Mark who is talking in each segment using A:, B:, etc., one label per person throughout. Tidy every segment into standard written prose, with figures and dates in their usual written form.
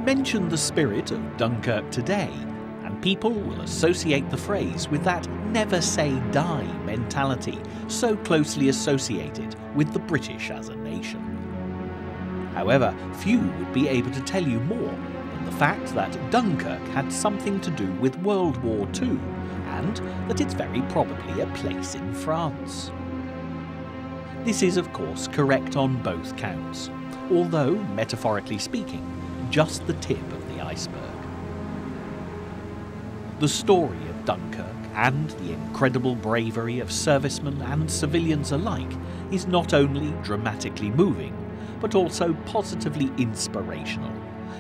A: Mention the spirit of Dunkirk today, and people will associate the phrase with that never say die mentality so closely associated with the British as a nation. However, few would be able to tell you more than the fact that Dunkirk had something to do with World War II, and that it's very probably a place in France. This is of course correct on both counts, although, metaphorically speaking, just the tip of the iceberg. The story of Dunkirk and the incredible bravery of servicemen and civilians alike is not only dramatically moving, but also positively inspirational,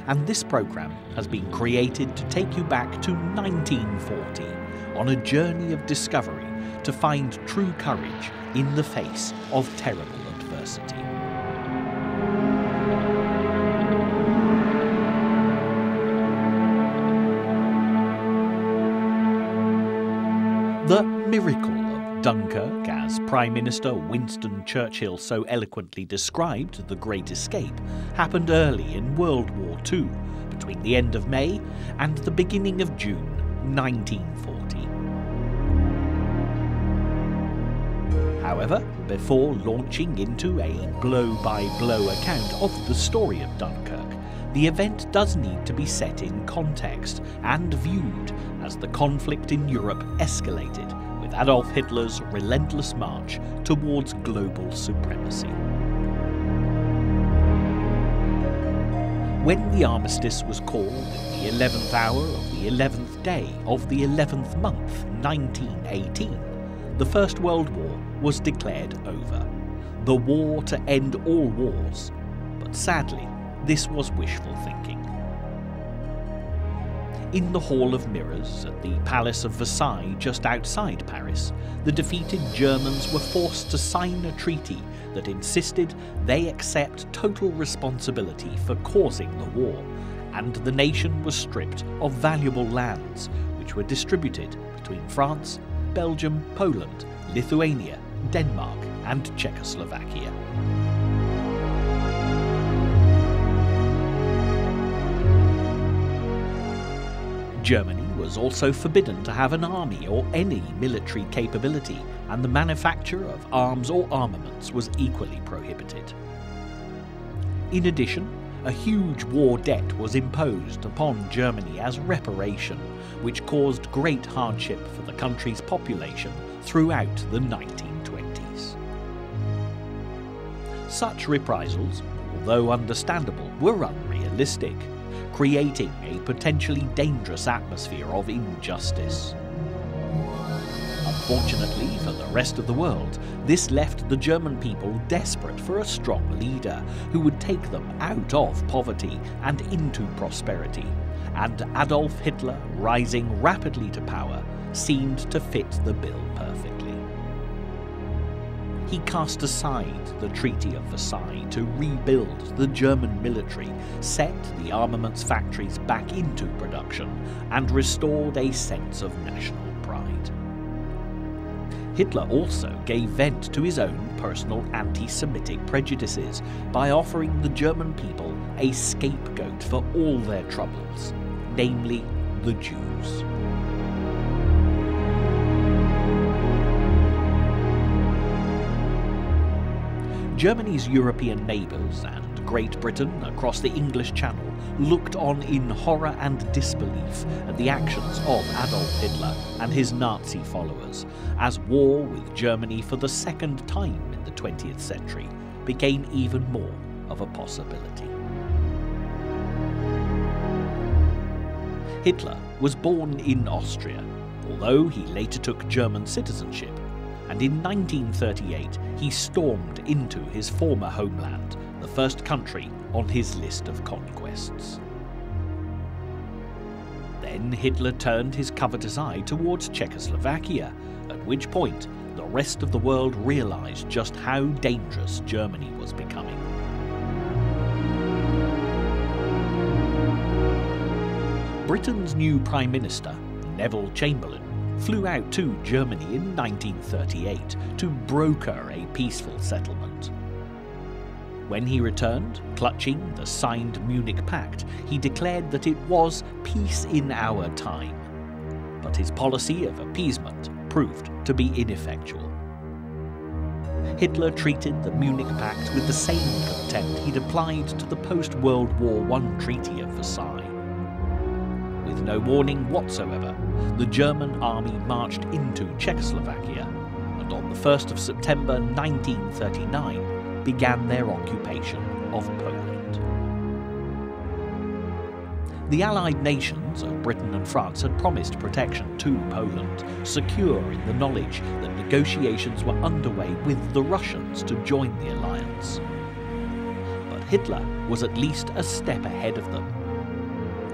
A: and this programme has been created to take you back to 1940 on a journey of discovery to find true courage in the face of terrible adversity. The miracle of Dunkirk, as Prime Minister Winston Churchill so eloquently described the Great Escape, happened early in World War II, between the end of May and the beginning of June 1940. However, before launching into a blow-by-blow account of the story of Dunkirk, the event does need to be set in context and viewed as the conflict in Europe escalated with Adolf Hitler's relentless march towards global supremacy. When the armistice was called in the 11th hour of the 11th day of the 11th month, 1918, the First World War was declared over. The war to end all wars. But sadly, this was wishful thinking. In the Hall of Mirrors at the Palace of Versailles just outside Paris, the defeated Germans were forced to sign a treaty that insisted they accept total responsibility for causing the war, and the nation was stripped of valuable lands, which were distributed between France, Belgium, Poland, Lithuania, Denmark, and Czechoslovakia. Germany was also forbidden to have an army or any military capability, and the manufacture of arms or armaments was equally prohibited. In addition, a huge war debt was imposed upon Germany as reparation, which caused great hardship for the country's population throughout the 1920s. Such reprisals, although understandable, were unrealistic, creating a potentially dangerous atmosphere of injustice. Unfortunately for the rest of the world, this left the German people desperate for a strong leader who would take them out of poverty and into prosperity, and Adolf Hitler, rising rapidly to power, seemed to fit the bill perfectly. He cast aside the Treaty of Versailles to rebuild the German military, set the armaments factories back into production, and restored a sense of national pride. Hitler also gave vent to his own personal anti-Semitic prejudices by offering the German people a scapegoat for all their troubles, namely the Jews. Germany's European neighbours and Great Britain across the English Channel looked on in horror and disbelief at the actions of Adolf Hitler and his Nazi followers, as war with Germany for the second time in the 20th century became even more of a possibility. Hitler was born in Austria, although he later took German citizenship, and in 1938 he stormed into his former homeland, the first country on his list of conquests. Then Hitler turned his covetous eye towards Czechoslovakia, at which point the rest of the world realised just how dangerous Germany was becoming. Britain's new Prime Minister, Neville Chamberlain, flew out to Germany in 1938 to broker a peaceful settlement. When he returned, clutching the signed Munich Pact, he declared that it was peace in our time. But his policy of appeasement proved to be ineffectual. Hitler treated the Munich Pact with the same contempt he'd applied to the post-World War I Treaty of Versailles. With no warning whatsoever, the German army marched into Czechoslovakia, and on the 1st of September 1939 began their occupation of Poland. The Allied nations of Britain and France had promised protection to Poland, secure in the knowledge that negotiations were underway with the Russians to join the alliance. But Hitler was at least a step ahead of them.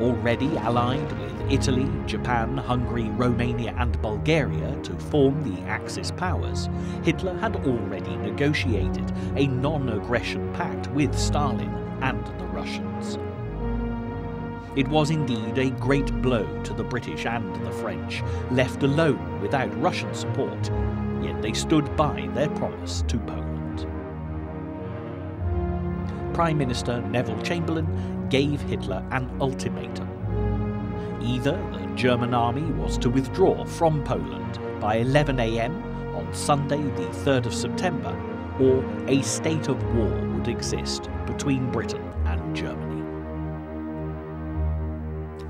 A: Already allied with Italy, Japan, Hungary, Romania and Bulgaria to form the Axis powers, Hitler had already negotiated a non-aggression pact with Stalin and the Russians. It was indeed a great blow to the British and the French, left alone without Russian support, yet they stood by their promise to Poland. Prime Minister Neville Chamberlain gave Hitler an ultimatum. Either the German army was to withdraw from Poland by 11 AM on Sunday the 3rd of September, or a state of war would exist between Britain and Germany.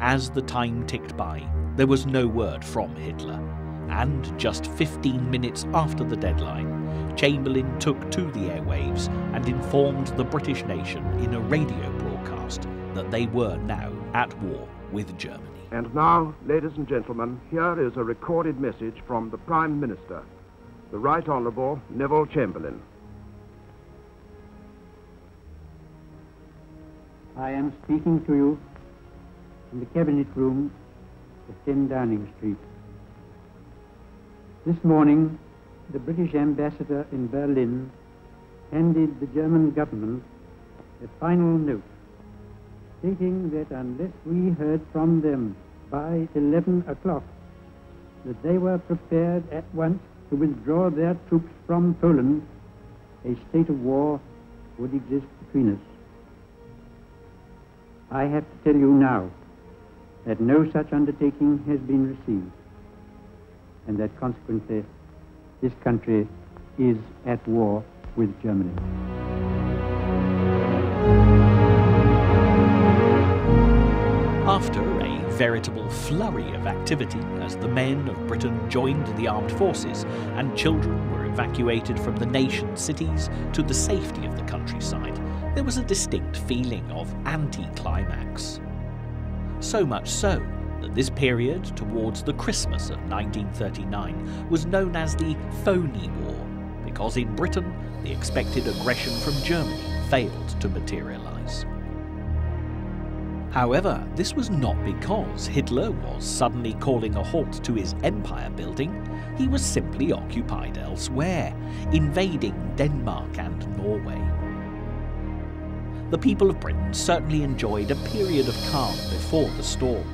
A: As the time ticked by, there was no word from Hitler, and just 15 minutes after the deadline, Chamberlain took to the airwaves and informed the British nation in a radio broadcast that they were now at war with Germany.
B: And now, ladies and gentlemen, here is a recorded message from the Prime Minister, the Right Honourable Neville Chamberlain.
C: I am speaking to you in the Cabinet Room of 10 Downing Street. This morning, the British ambassador in Berlin handed the German government a final note stating that unless we heard from them by 11 o'clock, that they were prepared at once to withdraw their troops from Poland, a state of war would exist between us. I have to tell you now that no such undertaking has been received, and that consequently this country is at war with Germany.
A: After a veritable flurry of activity as the men of Britain joined the armed forces and children were evacuated from the nation's cities to the safety of the countryside, there was a distinct feeling of anti-climax. So much so that this period towards the Christmas of 1939 was known as the Phony War, because in Britain the expected aggression from Germany failed to materialise. However, this was not because Hitler was suddenly calling a halt to his empire building. He was simply occupied elsewhere, invading Denmark and Norway. The people of Britain certainly enjoyed a period of calm before the storm,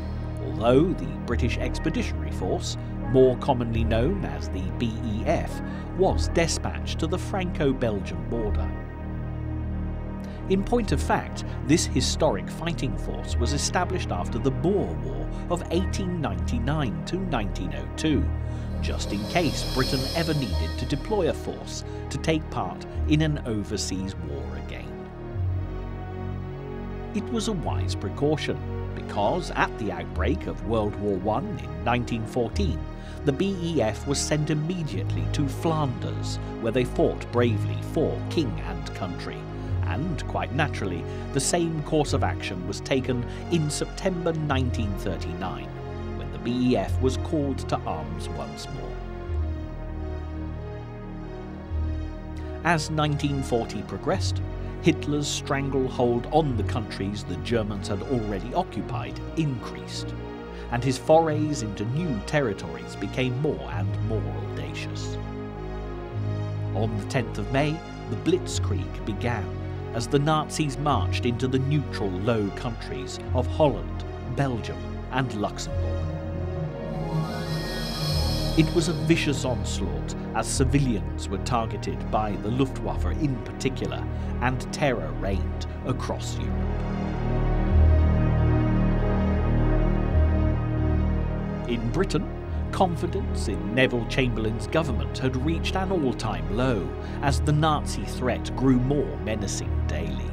A: although the British Expeditionary Force, more commonly known as the BEF, was dispatched to the Franco-Belgian border. In point of fact, this historic fighting force was established after the Boer War of 1899 to 1902, just in case Britain ever needed to deploy a force to take part in an overseas war again. It was a wise precaution, because at the outbreak of World War I in 1914, the BEF was sent immediately to Flanders, where they fought bravely for king and country. And, quite naturally, the same course of action was taken in September 1939, when the BEF was called to arms once more. As 1940 progressed, Hitler's stranglehold on the countries the Germans had already occupied increased, and his forays into new territories became more and more audacious. On the 10th of May, the Blitzkrieg began, as the Nazis marched into the neutral Low Countries of Holland, Belgium and Luxembourg. It was a vicious onslaught as civilians were targeted by the Luftwaffe in particular, and terror reigned across Europe. In Britain, confidence in Neville Chamberlain's government had reached an all-time low as the Nazi threat grew more menacing daily.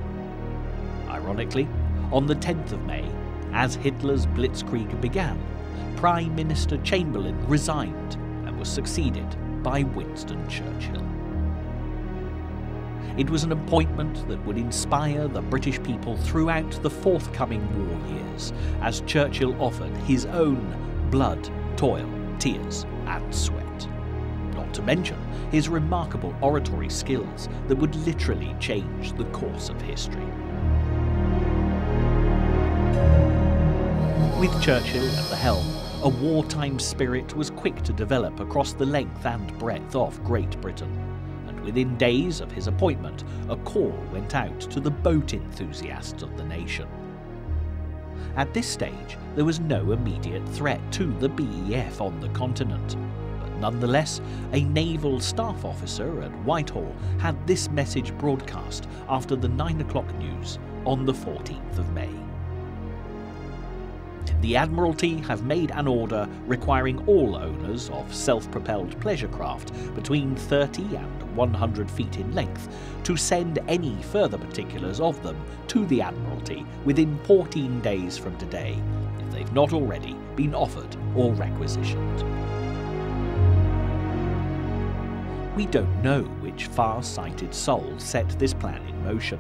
A: Ironically, on the 10th of May, as Hitler's blitzkrieg began, Prime Minister Chamberlain resigned and was succeeded by Winston Churchill. It was an appointment that would inspire the British people throughout the forthcoming war years, as Churchill offered his own blood, toil, tears and sweat. Not to mention his remarkable oratory skills that would literally change the course of history. With Churchill at the helm, a wartime spirit was quick to develop across the length and breadth of Great Britain, and within days of his appointment, a call went out to the boat enthusiasts of the nation. At this stage, there was no immediate threat to the BEF on the continent, but nonetheless, a naval staff officer at Whitehall had this message broadcast after the 9 o'clock news on the 14th of May. The Admiralty have made an order requiring all owners of self-propelled pleasure craft between 30 and 100 feet in length to send any further particulars of them to the Admiralty within 14 days from today, if they've not already been offered or requisitioned. We don't know which far-sighted soul set this plan in motion.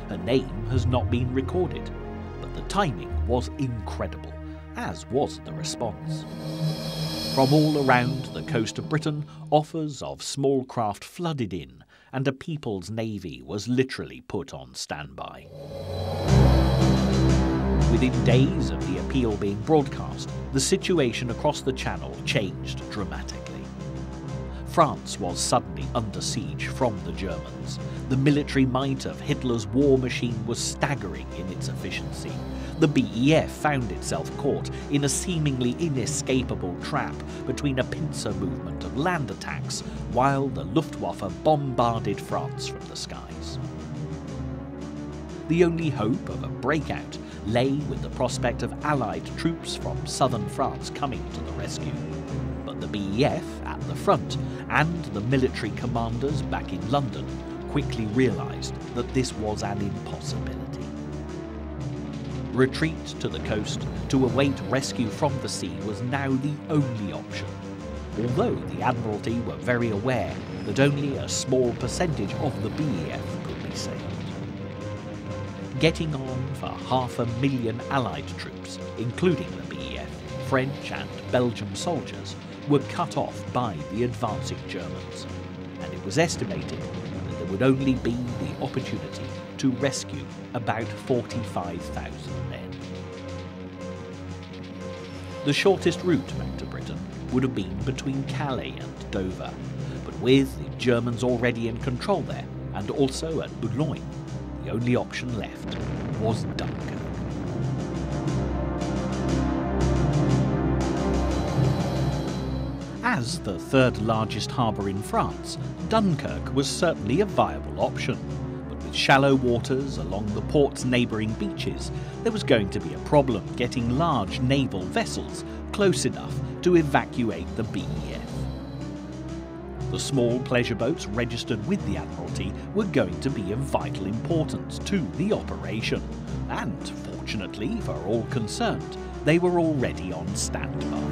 A: Her name has not been recorded, but the timing was incredible, as was the response. From all around the coast of Britain, offers of small craft flooded in, and a people's navy was literally put on standby. Within days of the appeal being broadcast, the situation across the Channel changed dramatically. France was suddenly under siege from the Germans. The military might of Hitler's war machine was staggering in its efficiency. The BEF found itself caught in a seemingly inescapable trap between a pincer movement of land attacks, while the Luftwaffe bombarded France from the skies. The only hope of a breakout lay with the prospect of Allied troops from southern France coming to the rescue. But the BEF at the front and the military commanders back in London quickly realised that this was an impossibility. Retreat to the coast to await rescue from the sea was now the only option, although the Admiralty were very aware that only a small percentage of the BEF could be saved. Getting on for 500,000 Allied troops, including the BEF, French and Belgian soldiers, were cut off by the advancing Germans, and it was estimated that there would only be the opportunity to rescue about 45,000 men. The shortest route back to Britain would have been between Calais and Dover, but with the Germans already in control there, and also at Boulogne, the only option left was Dunkirk. As the third largest harbour in France, Dunkirk was certainly a viable option. With shallow waters along the port's neighbouring beaches, there was going to be a problem getting large naval vessels close enough to evacuate the BEF. The small pleasure boats registered with the Admiralty were going to be of vital importance to the operation, and fortunately for all concerned, they were already on standby.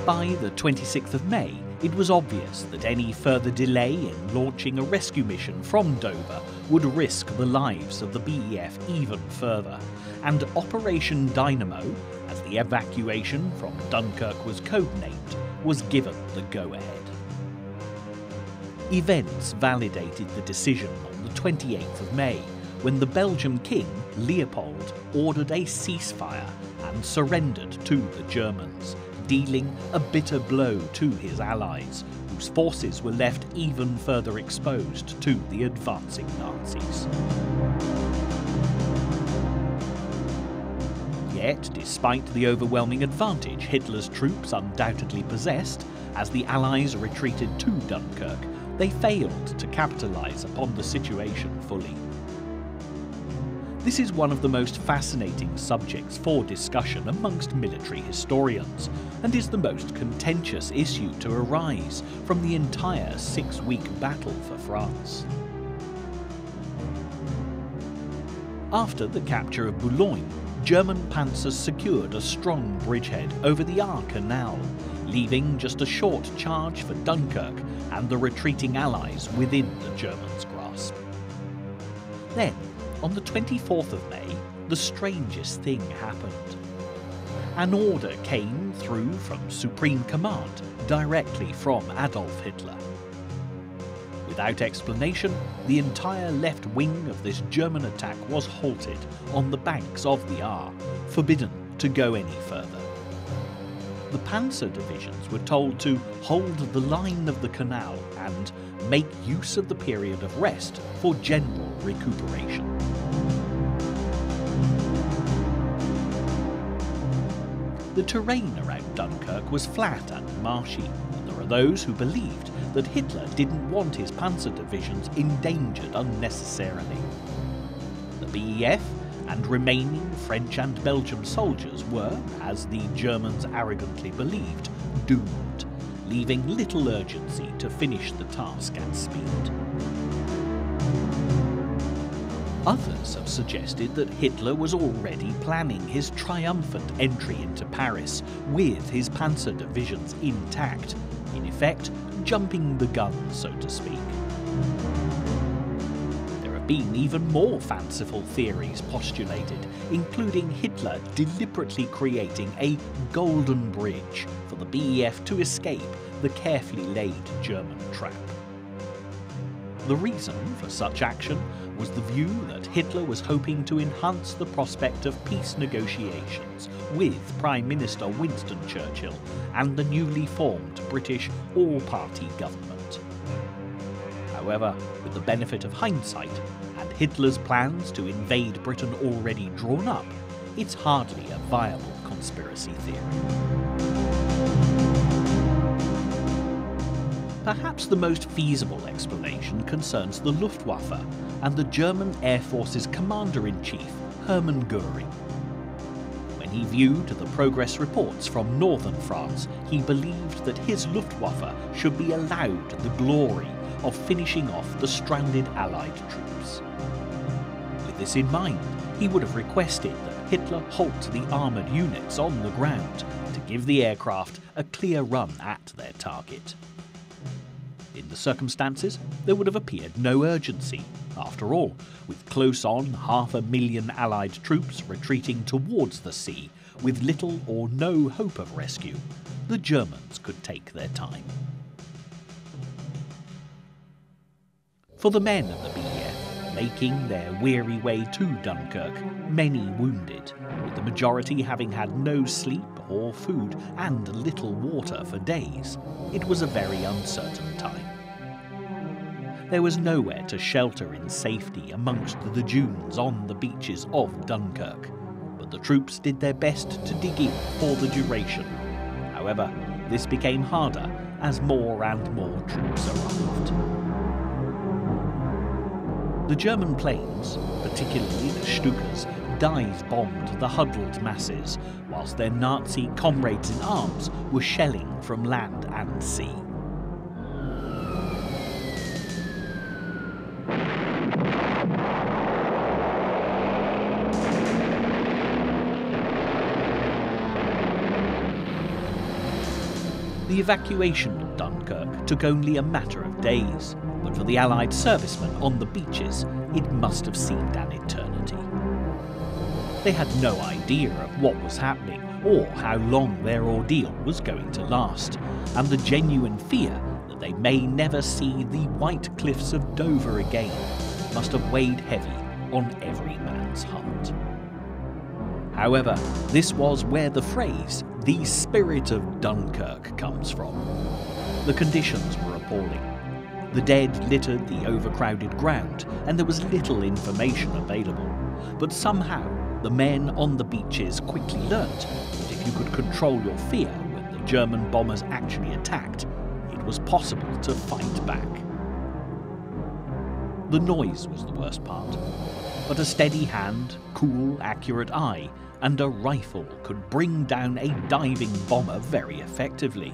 A: By the 26th of May, it was obvious that any further delay in launching a rescue mission from Dover would risk the lives of the BEF even further, and Operation Dynamo, as the evacuation from Dunkirk was codenamed, was given the go-ahead. Events validated the decision on the 28th of May, when the Belgian king, Leopold, ordered a ceasefire and surrendered to the Germans, dealing a bitter blow to his allies, whose forces were left even further exposed to the advancing Nazis. Yet, despite the overwhelming advantage Hitler's troops undoubtedly possessed, as the Allies retreated to Dunkirk, they failed to capitalise upon the situation fully. This is one of the most fascinating subjects for discussion amongst military historians, and is the most contentious issue to arise from the entire 6-week battle for France. After the capture of Boulogne, German panzers secured a strong bridgehead over the Aar Canal, leaving just a short charge for Dunkirk and the retreating Allies within the Germans' grasp. Then, on the 24th of May, the strangest thing happened. An order came through from Supreme Command, directly from Adolf Hitler. Without explanation, the entire left wing of this German attack was halted on the banks of the Aar, forbidden to go any further. The panzer divisions were told to hold the line of the canal and make use of the period of rest for general recuperation. The terrain around Dunkirk was flat and marshy, and there are those who believed that Hitler didn't want his panzer divisions endangered unnecessarily. The BEF and remaining French and Belgian soldiers were, as the Germans arrogantly believed, doomed, leaving little urgency to finish the task at speed. Others have suggested that Hitler was already planning his triumphant entry into Paris with his panzer divisions intact, in effect jumping the gun, so to speak. There have been even more fanciful theories postulated, including Hitler deliberately creating a golden bridge for the BEF to escape the carefully laid German trap. The reason for such action was the view that Hitler was hoping to enhance the prospect of peace negotiations with Prime Minister Winston Churchill and the newly formed British all-party government. However, with the benefit of hindsight, and Hitler's plans to invade Britain already drawn up, it's hardly a viable conspiracy theory. Perhaps the most feasible explanation concerns the Luftwaffe and the German Air Force's Commander-in-Chief, Hermann Göring. When he viewed the progress reports from northern France, he believed that his Luftwaffe should be allowed the glory of finishing off the stranded Allied troops. With this in mind, he would have requested that Hitler halt the armoured units on the ground to give the aircraft a clear run at their target. In the circumstances, there would have appeared no urgency. After all, with close on 500,000 Allied troops retreating towards the sea with little or no hope of rescue, the Germans could take their time. For the men of the BEF, making their weary way to Dunkirk, many wounded, with the majority having had no sleep or food and little water for days, it was a very uncertain time. There was nowhere to shelter in safety amongst the dunes on the beaches of Dunkirk, but the troops did their best to dig in for the duration. However, this became harder as more and more troops arrived. The German planes, particularly the Stukas, dive-bombed the huddled masses, whilst their Nazi comrades in arms were shelling from land and sea. The evacuation of Dunkirk took only a matter of days, but for the Allied servicemen on the beaches, it must have seemed an eternity. They had no idea of what was happening or how long their ordeal was going to last, and the genuine fear that they may never see the white cliffs of Dover again must have weighed heavy on every man's heart. However, this was where the phrase, "the spirit of Dunkirk," comes from. The conditions were appalling. The dead littered the overcrowded ground, and there was little information available. But somehow, the men on the beaches quickly learnt that if you could control your fear when the German bombers actually attacked, it was possible to fight back. The noise was the worst part, but a steady hand, cool, accurate eye, and a rifle could bring down a diving bomber very effectively,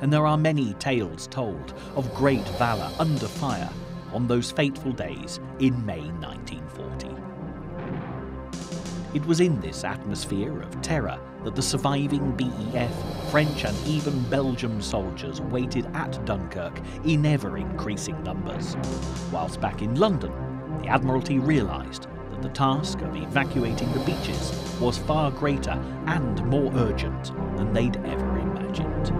A: and there are many tales told of great valour under fire on those fateful days in May 1940. It was in this atmosphere of terror that the surviving BEF, French and even Belgian soldiers waited at Dunkirk in ever-increasing numbers, whilst back in London, the Admiralty realised that the task of evacuating the beaches was far greater and more urgent than they'd ever imagined.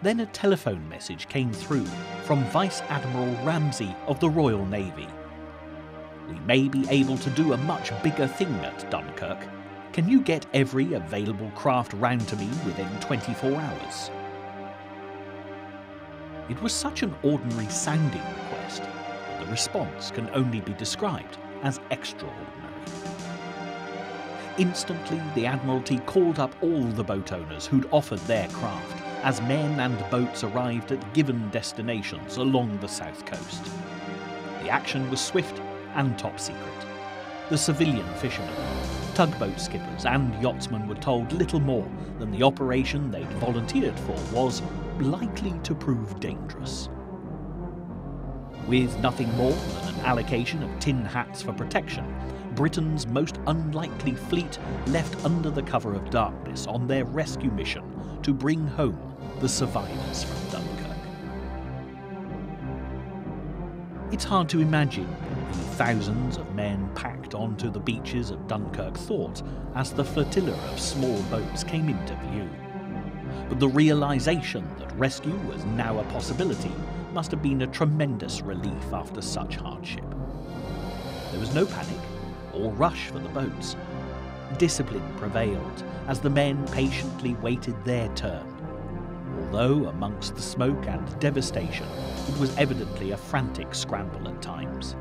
A: Then a telephone message came through from Vice Admiral Ramsay of the Royal Navy. "We may be able to do a much bigger thing at Dunkirk. Can you get every available craft round to me within 24 hours? It was such an ordinary sounding request that the response can only be described as extraordinary. Instantly, the Admiralty called up all the boat owners who'd offered their craft as men and boats arrived at given destinations along the south coast. The action was swift and top secret. The civilian fishermen, tugboat skippers and yachtsmen were told little more than the operation they'd volunteered for was likely to prove dangerous. With nothing more than an allocation of tin hats for protection, Britain's most unlikely fleet left under the cover of darkness on their rescue mission to bring home the survivors from Dunkirk. It's hard to imagine the thousands of men packed onto the beaches of Dunkirk thought as the flotilla of small boats came into view. But the realisation that rescue was now a possibility must have been a tremendous relief after such hardship. There was no panic or rush for the boats. Discipline prevailed as the men patiently waited their turn. Although amongst the smoke and devastation, it was evidently a frantic scramble at times.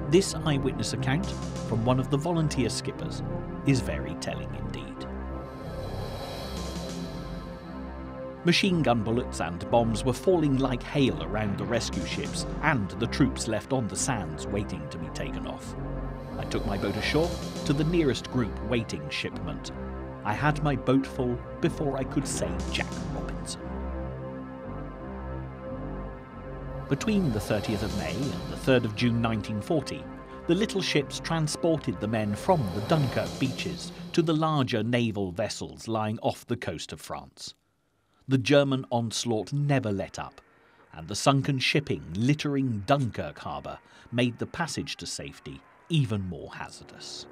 A: This eyewitness account from one of the volunteer skippers is very telling indeed. Machine gun bullets and bombs were falling like hail around the rescue ships and the troops left on the sands waiting to be taken off. I took my boat ashore to the nearest group waiting shipment. I had my boat full before I could say Jack Robinson. Between the 30th of May and the 3rd of June 1940, the little ships transported the men from the Dunkirk beaches to the larger naval vessels lying off the coast of France. The German onslaught never let up, and the sunken shipping littering Dunkirk harbour made the passage to safety even more hazardous.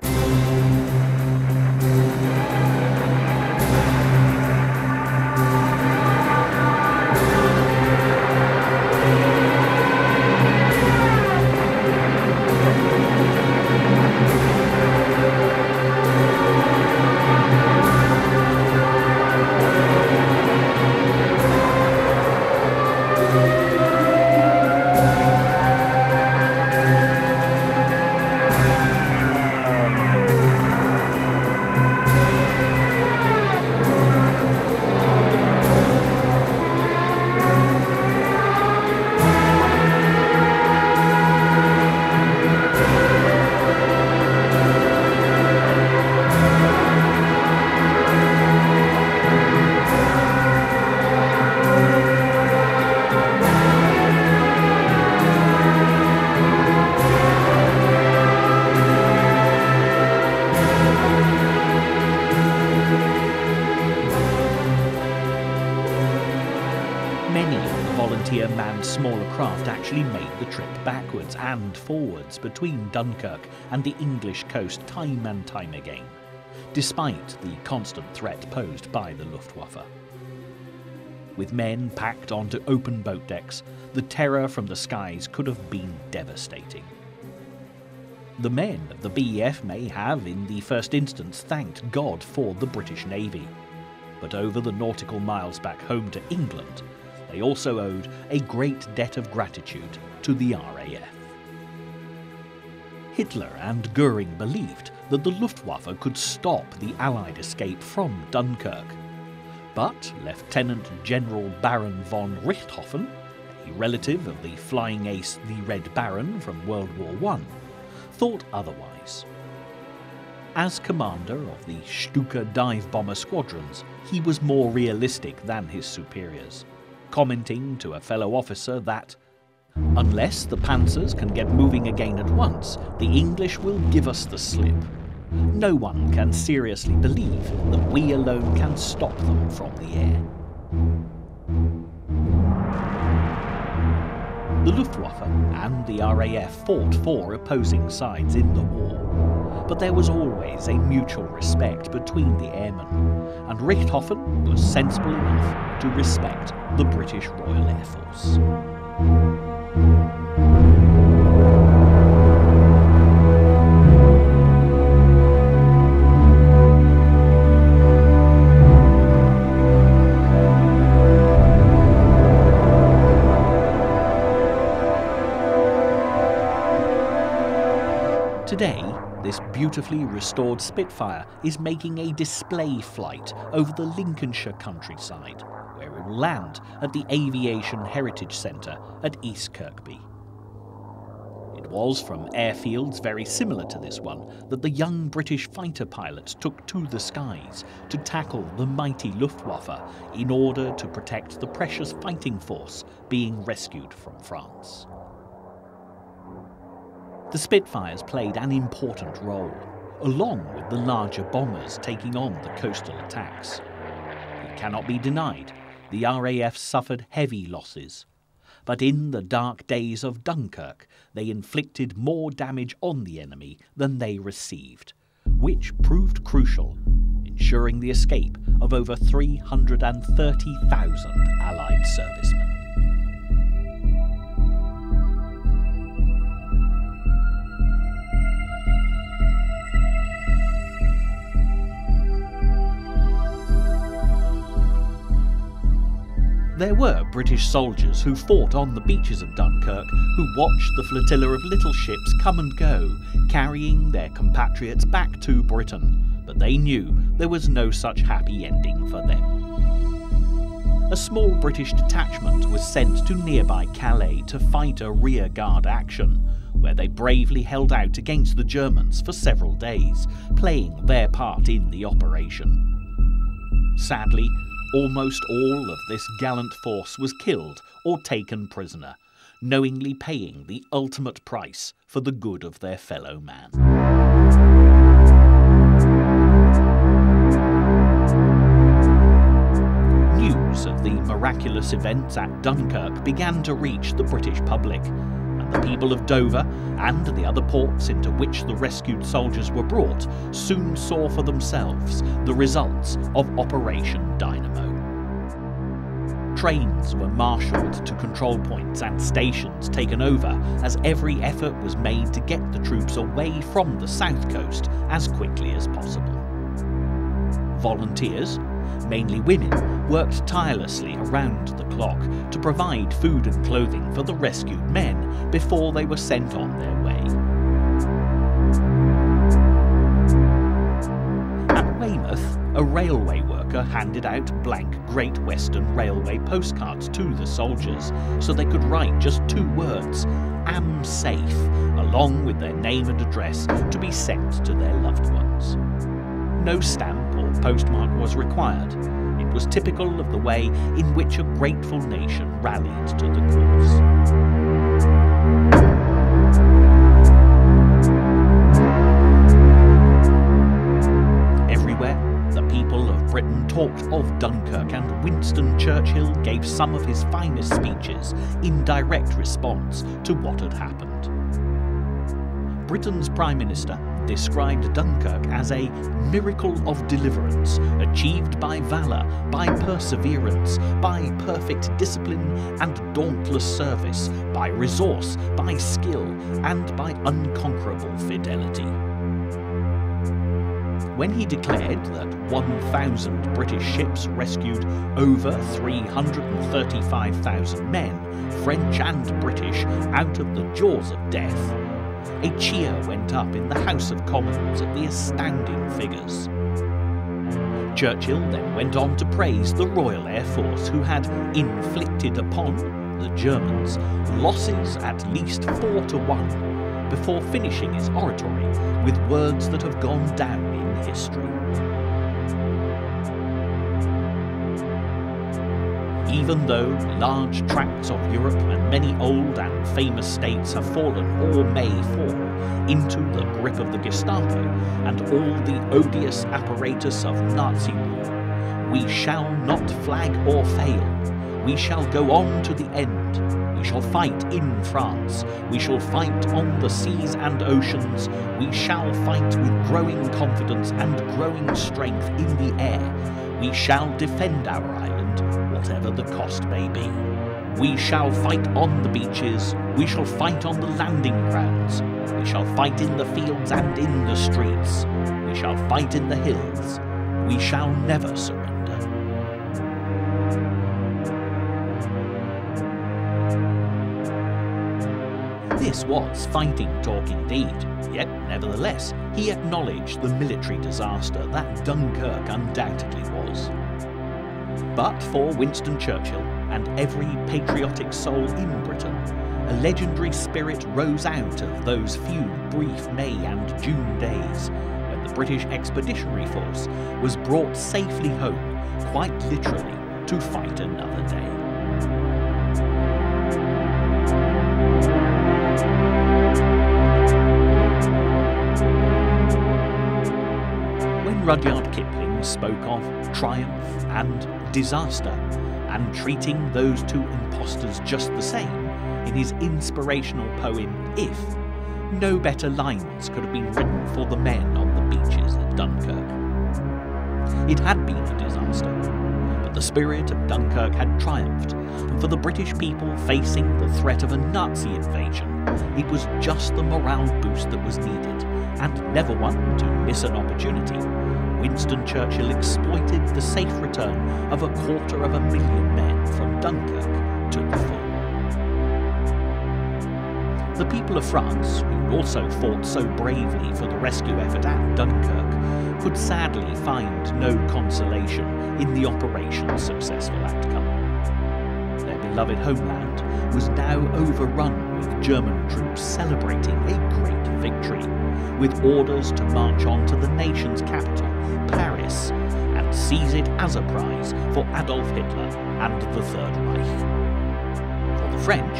A: Volunteer-manned smaller craft actually made the trip backwards and forwards between Dunkirk and the English coast time and time again, despite the constant threat posed by the Luftwaffe. With men packed onto open boat decks, the terror from the skies could have been devastating. The men of the BEF may have, in the first instance, thanked God for the British Navy. but over the nautical miles back home to England, they also owed a great debt of gratitude to the RAF. Hitler and Goering believed that the Luftwaffe could stop the Allied escape from Dunkirk. But Lieutenant General Baron von Richthofen, a relative of the flying ace the Red Baron from World War I, thought otherwise. As commander of the Stuka dive bomber squadrons, he was more realistic than his superiors, commenting to a fellow officer that, "Unless the Panzers can get moving again at once, the English will give us the slip. No one can seriously believe that we alone can stop them from the air." The Luftwaffe and the RAF fought for opposing sides in the war, but there was always a mutual respect between the airmen, and Richthofen was sensible enough to respect the British Royal Air Force. Today, this beautifully restored Spitfire is making a display flight over the Lincolnshire countryside, where it will land at the Aviation Heritage Centre at East Kirkby. It was from airfields very similar to this one that the young British fighter pilots took to the skies to tackle the mighty Luftwaffe in order to protect the precious fighting force being rescued from France. The Spitfires played an important role, along with the larger bombers taking on the coastal attacks. It cannot be denied, the RAF suffered heavy losses. But in the dark days of Dunkirk, they inflicted more damage on the enemy than they received, which proved crucial, ensuring the escape of over 330,000 Allied servicemen. There were British soldiers who fought on the beaches of Dunkirk who watched the flotilla of little ships come and go, carrying their compatriots back to Britain, but they knew there was no such happy ending for them. A small British detachment was sent to nearby Calais to fight a rearguard action, where they bravely held out against the Germans for several days, playing their part in the operation. Sadly, almost all of this gallant force was killed or taken prisoner, knowingly paying the ultimate price for the good of their fellow man. News of the miraculous events at Dunkirk began to reach the British public, and the people of Dover and the other ports into which the rescued soldiers were brought soon saw for themselves the results of Operation Dynamo. Trains were marshalled to control points and stations taken over as every effort was made to get the troops away from the south coast as quickly as possible. Volunteers, mainly women, worked tirelessly around the clock to provide food and clothing for the rescued men before they were sent on their way. At Weymouth, a railway worker handed out blank Great Western Railway postcards to the soldiers so they could write just 2 words, "Am safe," along with their name and address to be sent to their loved ones. No stamp or postmark was required. It was typical of the way in which a grateful nation rallied to the cause. Everywhere, the people of Britain talked of Dunkirk, and Winston Churchill gave some of his finest speeches in direct response to what had happened. Britain's Prime Minister described Dunkirk as a miracle of deliverance, achieved by valour, by perseverance, by perfect discipline and dauntless service, by resource, by skill, and by unconquerable fidelity. when he declared that 1,000 British ships rescued over 335,000 men, French and British, out of the jaws of death, a cheer went up in the House of Commons at the astounding figures. Churchill then went on to praise the Royal Air Force, who had inflicted upon the Germans losses at least 4-1, before finishing his oratory with words that have gone down in history. Even though large tracts of Europe and many old and famous states have fallen or may fall into the grip of the Gestapo and all the odious apparatus of Nazi rule, we shall not flag or fail. We shall go on to the end. We shall fight in France. We shall fight on the seas and oceans. We shall fight with growing confidence and growing strength in the air. We shall defend our island, whatever the cost may be. We shall fight on the beaches. We shall fight on the landing grounds. We shall fight in the fields and in the streets. We shall fight in the hills. We shall never surrender. This was fighting talk indeed, yet nevertheless he acknowledged the military disaster that Dunkirk undoubtedly was. But for Winston Churchill and every patriotic soul in Britain, a legendary spirit rose out of those few brief May and June days when the British Expeditionary Force was brought safely home, quite literally, to fight another day. Rudyard Kipling spoke of triumph and disaster, and treating those two impostors just the same in his inspirational poem If, no better lines could have been written for the men on the beaches at Dunkirk. It had been a disaster, but the spirit of Dunkirk had triumphed, and for the British people facing the threat of a Nazi invasion, it was just the morale boost that was needed, and never one to miss an opportunity. Winston Churchill exploited the safe return of 250,000 men from Dunkirk to the fore. The people of France, who also fought so bravely for the rescue effort at Dunkirk, could sadly find no consolation in the operation's successful outcome. Their beloved homeland was now overrun with German troops celebrating a great victory, with orders to march on to the nation's capital, Paris, and seize it as a prize for Adolf Hitler and the Third Reich. For the French,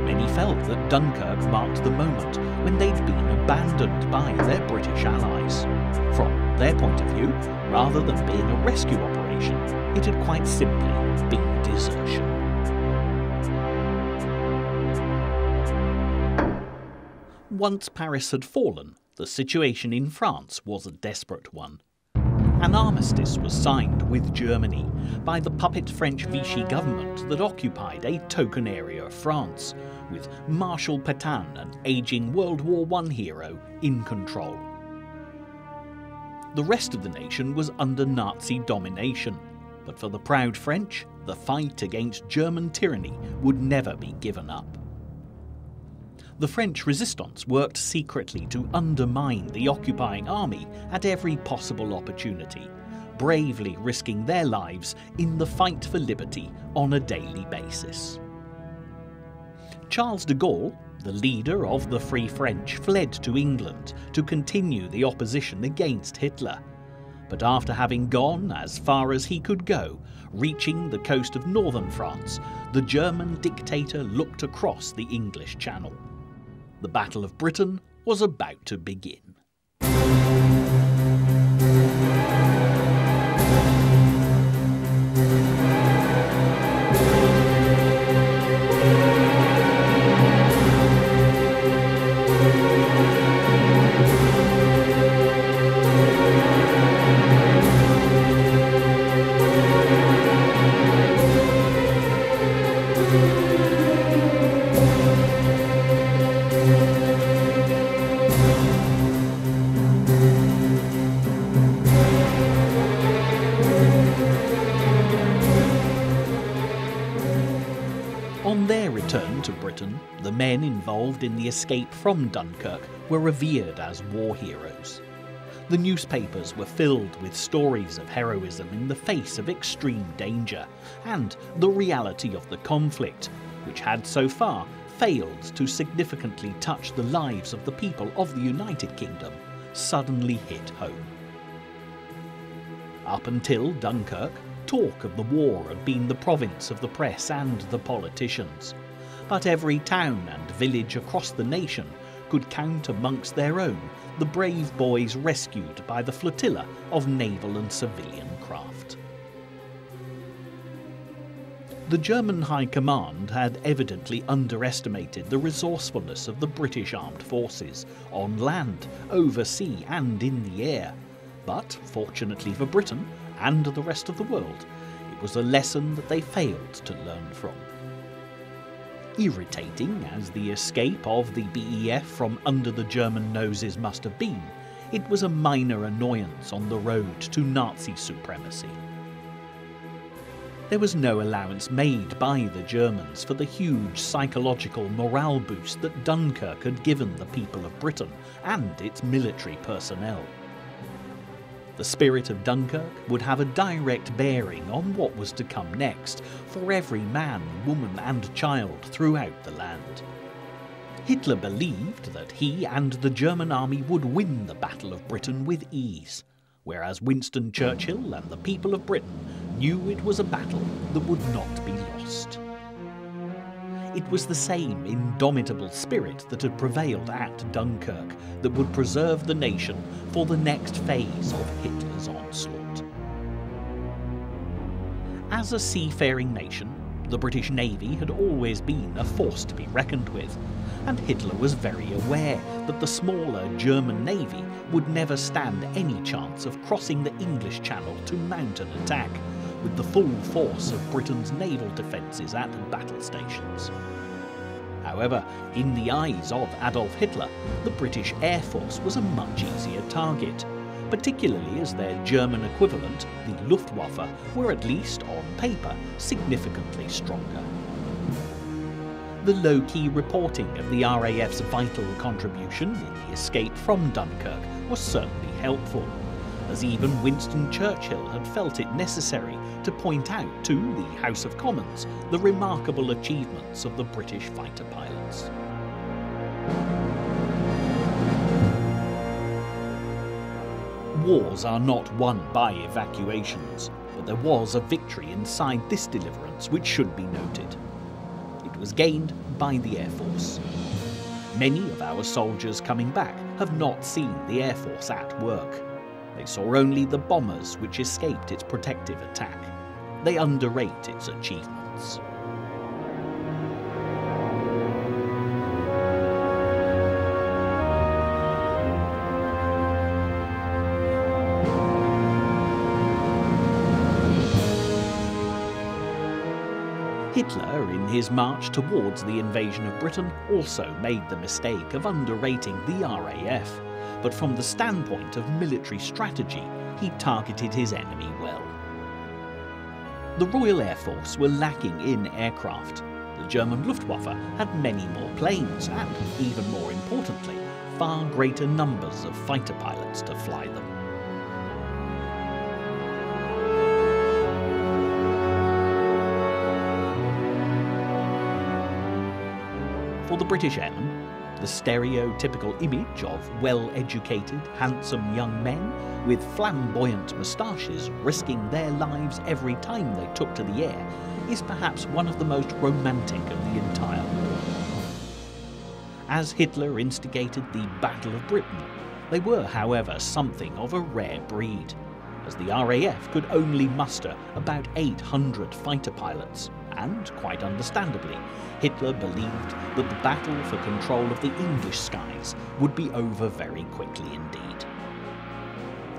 A: many felt that Dunkirk marked the moment when they'd been abandoned by their British allies. From their point of view, rather than being a rescue operation, it had quite simply been desertion. Once Paris had fallen, the situation in France was a desperate one. An armistice was signed with Germany by the puppet French Vichy government that occupied a token area of France, with Marshal Pétain, an ageing World War I hero, in control. The rest of the nation was under Nazi domination, but for the proud French, the fight against German tyranny would never be given up. The French resistance worked secretly to undermine the occupying army at every possible opportunity, bravely risking their lives in the fight for liberty on a daily basis. Charles de Gaulle, the leader of the Free French, fled to England to continue the opposition against Hitler. But after having gone as far as he could go, reaching the coast of northern France, the German dictator looked across the English Channel. The Battle of Britain was about to begin. Britain, the men involved in the escape from Dunkirk were revered as war heroes. The newspapers were filled with stories of heroism in the face of extreme danger, and the reality of the conflict, which had so far failed to significantly touch the lives of the people of the United Kingdom, suddenly hit home. Up until Dunkirk, talk of the war had been the province of the press and the politicians, but every town and village across the nation could count amongst their own the brave boys rescued by the flotilla of naval and civilian craft. The German High Command had evidently underestimated the resourcefulness of the British armed forces, on land, over sea and in the air. But, fortunately for Britain and the rest of the world, it was a lesson that they failed to learn from. Irritating as the escape of the BEF from under the German noses must have been, it was a minor annoyance on the road to Nazi supremacy. There was no allowance made by the Germans for the huge psychological morale boost that Dunkirk had given the people of Britain and its military personnel. The spirit of Dunkirk would have a direct bearing on what was to come next for every man, woman and child throughout the land. Hitler believed that he and the German army would win the Battle of Britain with ease, whereas Winston Churchill and the people of Britain knew it was a battle that would not be lost. It was the same indomitable spirit that had prevailed at Dunkirk that would preserve the nation for the next phase of Hitler's onslaught. As a seafaring nation, the British Navy had always been a force to be reckoned with, and Hitler was very aware that the smaller German navy would never stand any chance of crossing the English Channel to mount an attack, with the full force of Britain's naval defences at battle stations. However, in the eyes of Adolf Hitler, the British Air Force was a much easier target, particularly as their German equivalent, the Luftwaffe, were at least on paper significantly stronger. The low-key reporting of the RAF's vital contribution in the escape from Dunkirk was certainly helpful, as even Winston Churchill had felt it necessary to point out to the House of Commons the remarkable achievements of the British fighter pilots. Wars are not won by evacuations, but there was a victory inside this deliverance which should be noted. It was gained by the Air Force. Many of our soldiers coming back have not seen the Air Force at work. They saw only the bombers which escaped its protective attack. They underrate its achievements. Hitler, in his march towards the invasion of Britain, also made the mistake of underrating the RAF, but from the standpoint of military strategy, he targeted his enemy well. The Royal Air Force were lacking in aircraft. The German Luftwaffe had many more planes and, even more importantly, far greater numbers of fighter pilots to fly them. For the British airmen, the stereotypical image of well-educated, handsome young men with flamboyant moustaches risking their lives every time they took to the air is perhaps one of the most romantic of the entire war. As Hitler instigated the Battle of Britain, they were, however, something of a rare breed, as the RAF could only muster about 800 fighter pilots, and, quite understandably, Hitler believed that the battle for control of the English skies would be over very quickly indeed.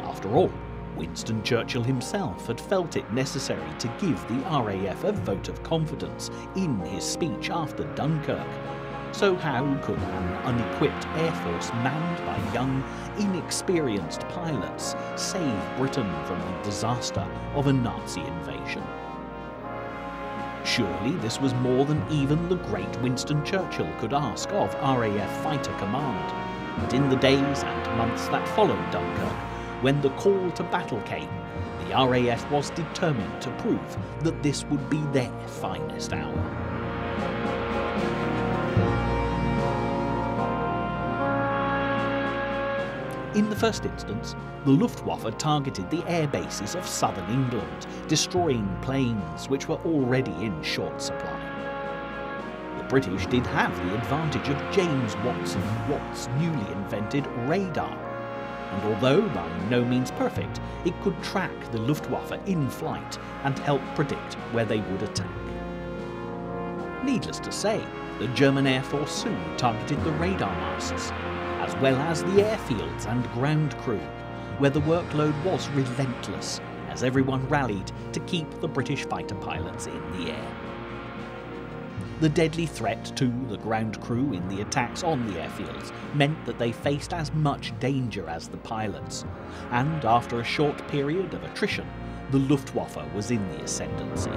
A: After all, Winston Churchill himself had felt it necessary to give the RAF a vote of confidence in his speech after Dunkirk. So how could an unequipped air force manned by young, inexperienced pilots save Britain from the disaster of a Nazi invasion? Surely this was more than even the great Winston Churchill could ask of RAF Fighter Command. But in the days and months that followed Dunkirk, when the call to battle came, the RAF was determined to prove that this would be their finest hour. In the first instance, the Luftwaffe targeted the air bases of southern England, destroying planes which were already in short supply. The British did have the advantage of James Watson Watt's newly invented radar, and although by no means perfect, it could track the Luftwaffe in flight and help predict where they would attack. Needless to say, the German Air Force soon targeted the radar masts, as well as the airfields and ground crew, where the workload was relentless as everyone rallied to keep the British fighter pilots in the air. The deadly threat to the ground crew in the attacks on the airfields meant that they faced as much danger as the pilots, and after a short period of attrition, the Luftwaffe was in the ascendancy.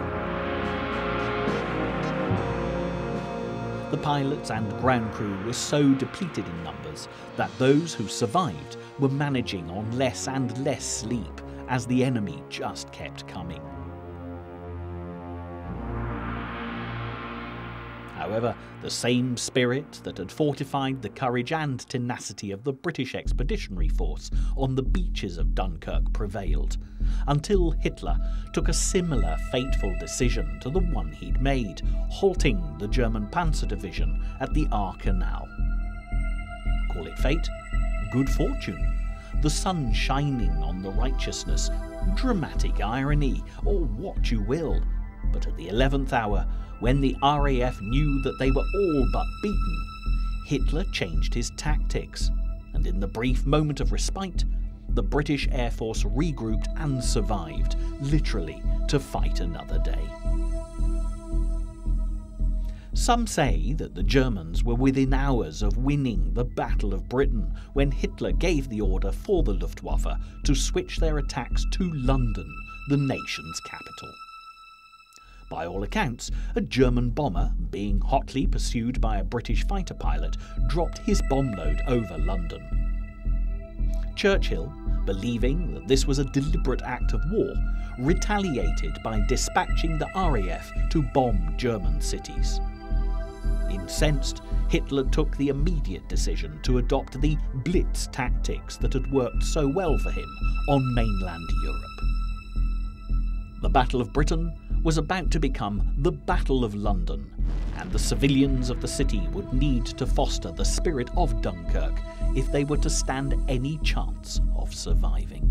A: The pilots and ground crew were so depleted in numbers that those who survived were managing on less and less sleep as the enemy just kept coming. However, the same spirit that had fortified the courage and tenacity of the British Expeditionary Force on the beaches of Dunkirk prevailed, until Hitler took a similar fateful decision to the one he'd made, halting the German Panzer Division at the Ahr Canal. Call it fate, good fortune, the sun shining on the righteousness, dramatic irony, or what you will, but at the 11th hour, when the RAF knew that they were all but beaten, Hitler changed his tactics, and in the brief moment of respite, the British Air Force regrouped and survived, literally, to fight another day. Some say that the Germans were within hours of winning the Battle of Britain when Hitler gave the order for the Luftwaffe to switch their attacks to London, the nation's capital. By all accounts, a German bomber, being hotly pursued by a British fighter pilot, dropped his bomb load over London. Churchill, believing that this was a deliberate act of war, retaliated by dispatching the RAF to bomb German cities. Incensed, Hitler took the immediate decision to adopt the Blitz tactics that had worked so well for him on mainland Europe. The Battle of Britain was about to become the Battle of London, and the civilians of the city would need to foster the spirit of Dunkirk if they were to stand any chance of surviving.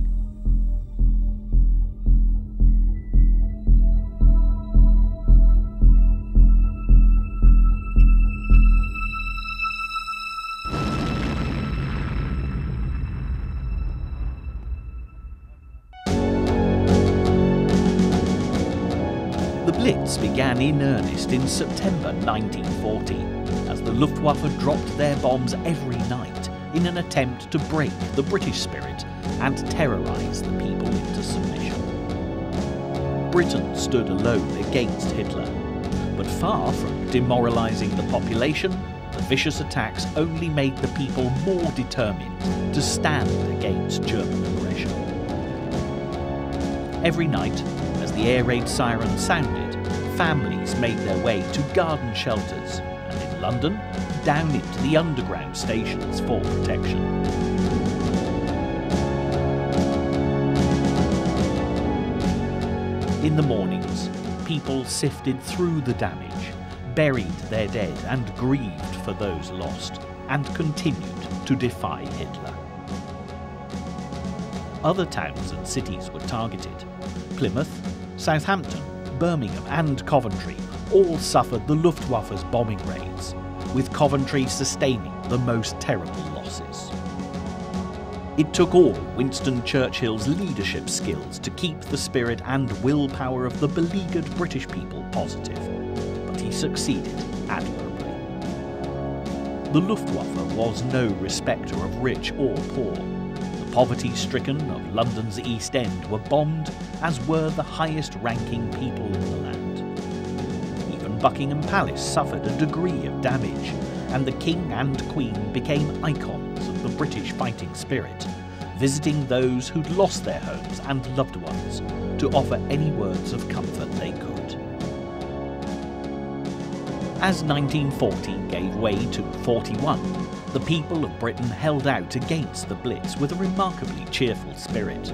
A: The Blitz began in earnest in September 1940, as the Luftwaffe dropped their bombs every night in an attempt to break the British spirit and terrorise the people into submission. Britain stood alone against Hitler, but far from demoralising the population, the vicious attacks only made the people more determined to stand against German aggression. Every night, as the air raid siren sounded, families made their way to garden shelters, and in London, down into the underground stations for protection. In the mornings, people sifted through the damage, buried their dead and grieved for those lost, and continued to defy Hitler. Other towns and cities were targeted. Plymouth, Southampton, Birmingham and Coventry all suffered the Luftwaffe's bombing raids, with Coventry sustaining the most terrible losses. It took all Winston Churchill's leadership skills to keep the spirit and willpower of the beleaguered British people positive, but he succeeded admirably. The Luftwaffe was no respecter of rich or poor. The poverty-stricken of London's East End were bombed, as were the highest-ranking people in the land. Buckingham Palace suffered a degree of damage, and the King and Queen became icons of the British fighting spirit, visiting those who'd lost their homes and loved ones to offer any words of comfort they could. As 1940 gave way to 41, the people of Britain held out against the Blitz with a remarkably cheerful spirit.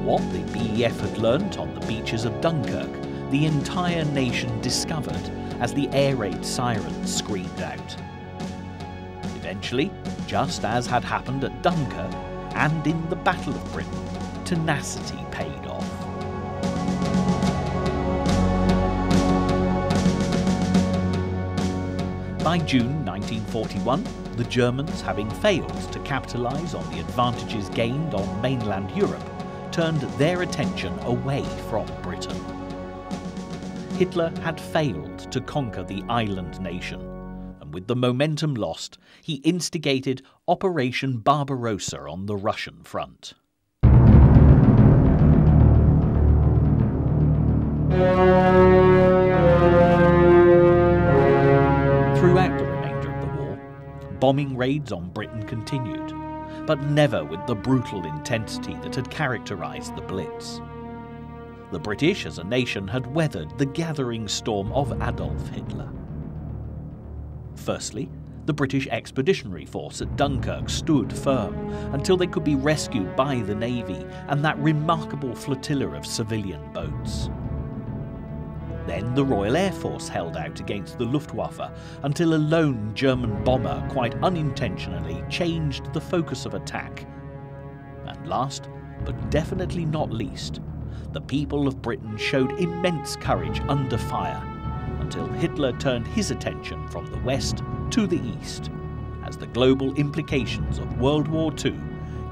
A: What the BEF had learnt on the beaches of Dunkirk, the entire nation discovered as the air raid sirens screamed out. Eventually, just as had happened at Dunkirk and in the Battle of Britain, tenacity paid off. By June 1941, the Germans, having failed to capitalise on the advantages gained on mainland Europe, turned their attention away from Britain. Hitler had failed to conquer the island nation, and with the momentum lost, he instigated Operation Barbarossa on the Russian front. Throughout the remainder of the war, bombing raids on Britain continued, but never with the brutal intensity that had characterised the Blitz. The British as a nation had weathered the gathering storm of Adolf Hitler. Firstly, the British Expeditionary Force at Dunkirk stood firm until they could be rescued by the Navy and that remarkable flotilla of civilian boats. Then the Royal Air Force held out against the Luftwaffe until a lone German bomber quite unintentionally changed the focus of attack. And last, but definitely not least, the people of Britain showed immense courage under fire until Hitler turned his attention from the west to the east, as the global implications of World War II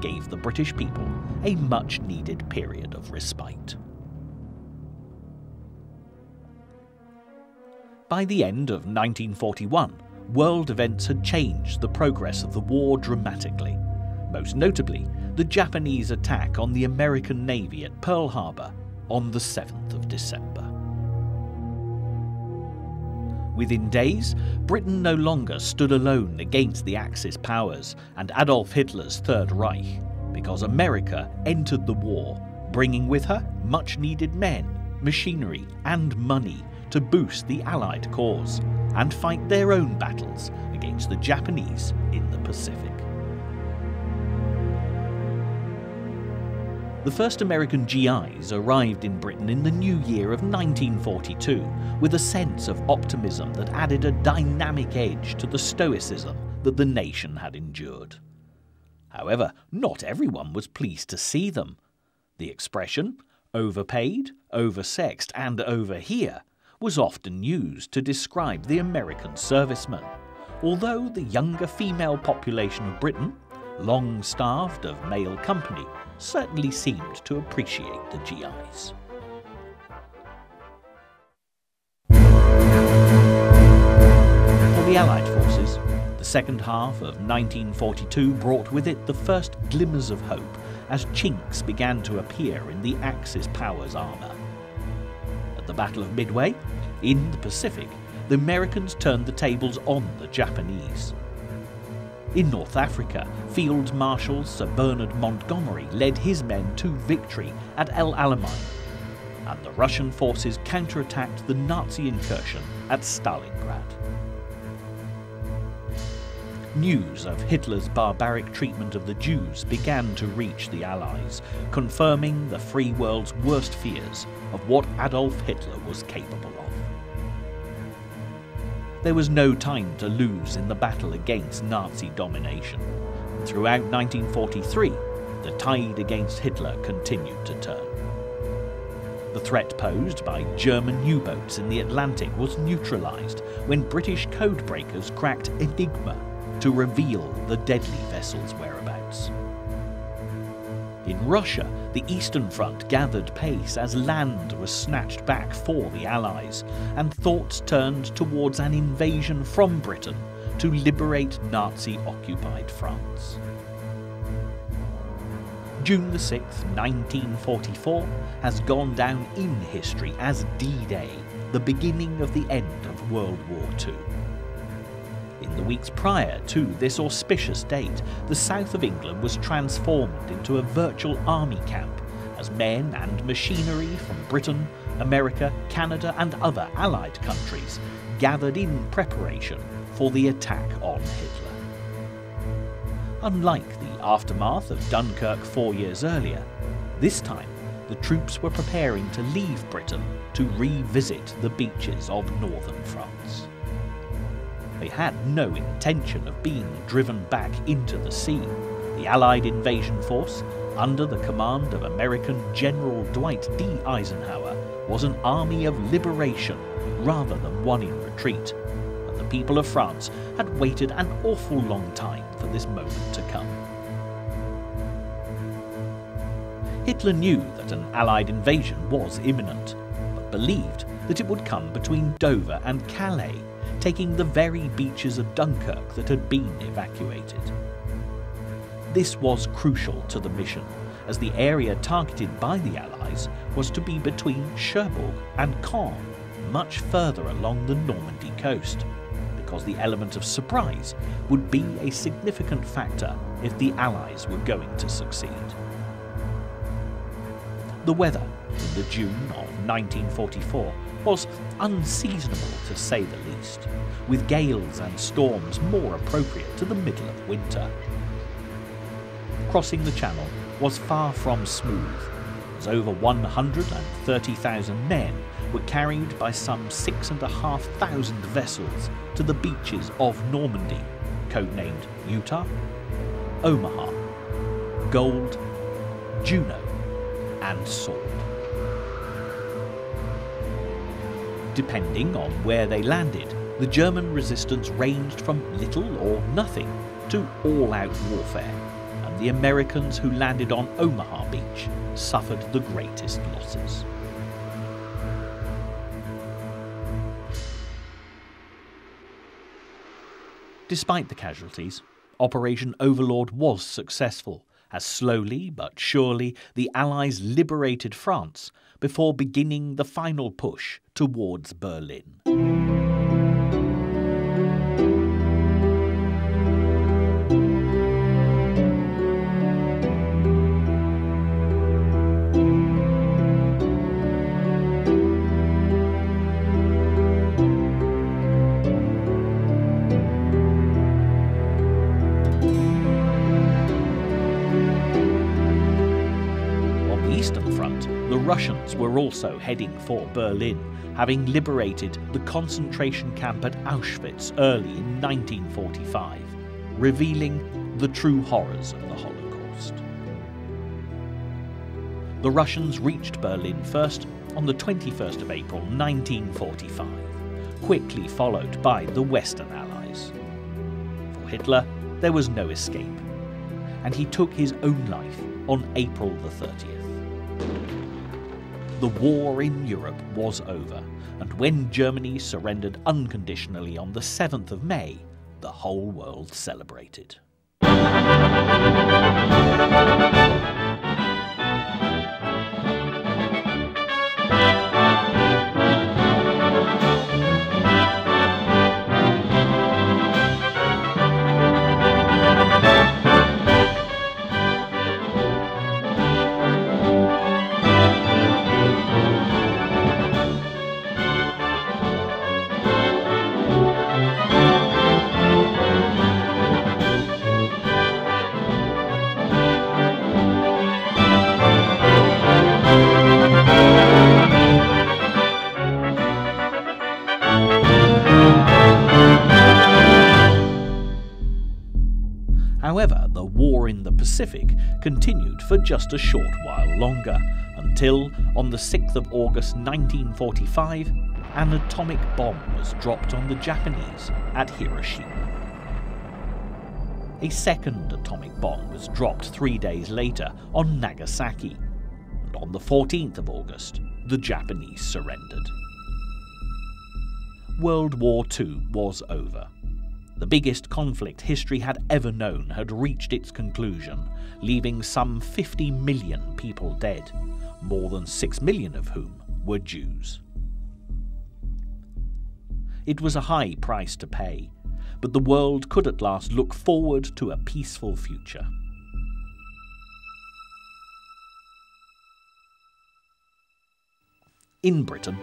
A: gave the British people a much-needed period of respite. By the end of 1941, world events had changed the progress of the war dramatically, most notably the Japanese attack on the American Navy at Pearl Harbor on the 7th of December. Within days, Britain no longer stood alone against the Axis powers and Adolf Hitler's Third Reich, because America entered the war, bringing with her much-needed men, machinery and money to boost the Allied cause and fight their own battles against the Japanese in the Pacific. The first American GIs arrived in Britain in the new year of 1942 with a sense of optimism that added a dynamic edge to the stoicism that the nation had endured. However, not everyone was pleased to see them. The expression, overpaid, oversexed and over here, was often used to describe the American servicemen, although the younger female population of Britain, long starved of male company, certainly seemed to appreciate the GIs. For the Allied forces, the second half of 1942 brought with it the first glimmers of hope as chinks began to appear in the Axis powers' armour. At the Battle of Midway, in the Pacific, the Americans turned the tables on the Japanese. In North Africa, Field Marshal Sir Bernard Montgomery led his men to victory at El Alamein, and the Russian forces counterattacked the Nazi incursion at Stalingrad. News of Hitler's barbaric treatment of the Jews began to reach the Allies, confirming the free world's worst fears of what Adolf Hitler was capable of. There was no time to lose in the battle against Nazi domination. Throughout 1943, the tide against Hitler continued to turn. The threat posed by German U-boats in the Atlantic was neutralised when British codebreakers cracked Enigma to reveal the deadly vessel's whereabouts. In Russia, the Eastern Front gathered pace as land was snatched back for the Allies, and thoughts turned towards an invasion from Britain to liberate Nazi-occupied France. June the 6th, 1944, has gone down in history as D-Day, the beginning of the end of World War II. In the weeks prior to this auspicious date, the south of England was transformed into a virtual army camp as men and machinery from Britain, America, Canada and other Allied countries gathered in preparation for the attack on Hitler. Unlike the aftermath of Dunkirk 4 years earlier, this time the troops were preparing to leave Britain to revisit the beaches of northern France. They had no intention of being driven back into the sea. The Allied invasion force, under the command of American General Dwight D. Eisenhower, was an army of liberation rather than one in retreat, and the people of France had waited an awful long time for this moment to come. Hitler knew that an Allied invasion was imminent, but believed that it would come between Dover and Calais, taking the very beaches of Dunkirk that had been evacuated. This was crucial to the mission, as the area targeted by the Allies was to be between Cherbourg and Caen, much further along the Normandy coast, because the element of surprise would be a significant factor if the Allies were going to succeed. The weather in the June of 1944 was unseasonable to say the least, with gales and storms more appropriate to the middle of winter. Crossing the Channel was far from smooth, as over 130,000 men were carried by some 6,500 vessels to the beaches of Normandy, codenamed Utah, Omaha, Gold, Juno and Sword. Depending on where they landed, the German resistance ranged from little or nothing to all-out warfare, and the Americans who landed on Omaha Beach suffered the greatest losses. Despite the casualties, Operation Overlord was successful, as slowly but surely the Allies liberated France before beginning the final push towards Berlin. The Russians were also heading for Berlin, having liberated the concentration camp at Auschwitz early in 1945, revealing the true horrors of the Holocaust. The Russians reached Berlin first on the 21st of April 1945, quickly followed by the Western Allies. For Hitler, there was no escape, and he took his own life on April the 30th. The war in Europe was over, and when Germany surrendered unconditionally on the 7th of May, the whole world celebrated. However, the war in the Pacific continued for just a short while longer, until on the 6th of August 1945, an atomic bomb was dropped on the Japanese at Hiroshima. A second atomic bomb was dropped 3 days later on Nagasaki, and on the 14th of August, the Japanese surrendered. World War II was over. The biggest conflict history had ever known had reached its conclusion, leaving some 50 million people dead, more than 6 million of whom were Jews. It was a high price to pay, but the world could at last look forward to a peaceful future. In Britain,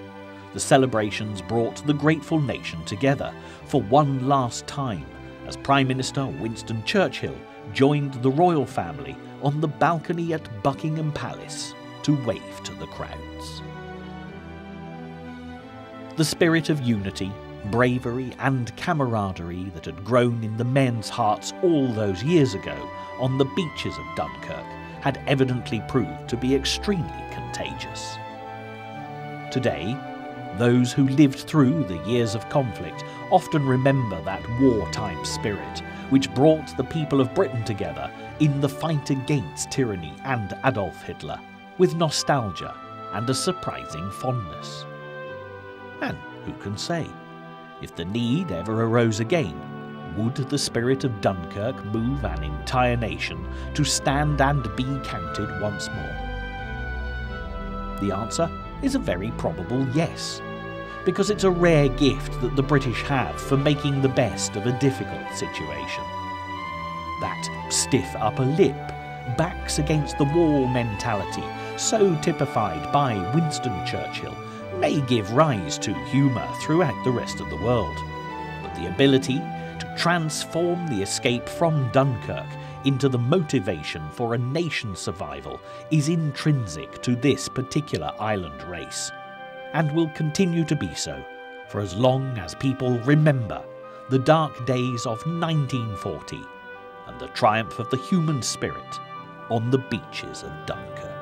A: the celebrations brought the grateful nation together for one last time as Prime Minister Winston Churchill joined the royal family on the balcony at Buckingham Palace to wave to the crowds. The spirit of unity, bravery and camaraderie that had grown in the men's hearts all those years ago on the beaches of Dunkirk had evidently proved to be extremely contagious. Today, those who lived through the years of conflict often remember that wartime spirit which brought the people of Britain together in the fight against tyranny and Adolf Hitler with nostalgia and a surprising fondness. And who can say, if the need ever arose again, would the spirit of Dunkirk move an entire nation to stand and be counted once more? The answer is a very probable yes, because it's a rare gift that the British have for making the best of a difficult situation. That stiff upper lip, backs against the wall mentality, so typified by Winston Churchill, may give rise to humour throughout the rest of the world, but the ability to transform the escape from Dunkirk into the motivation for a nation's survival is intrinsic to this particular island race, and will continue to be so for as long as people remember the dark days of 1940 and the triumph of the human spirit on the beaches of Dunkirk.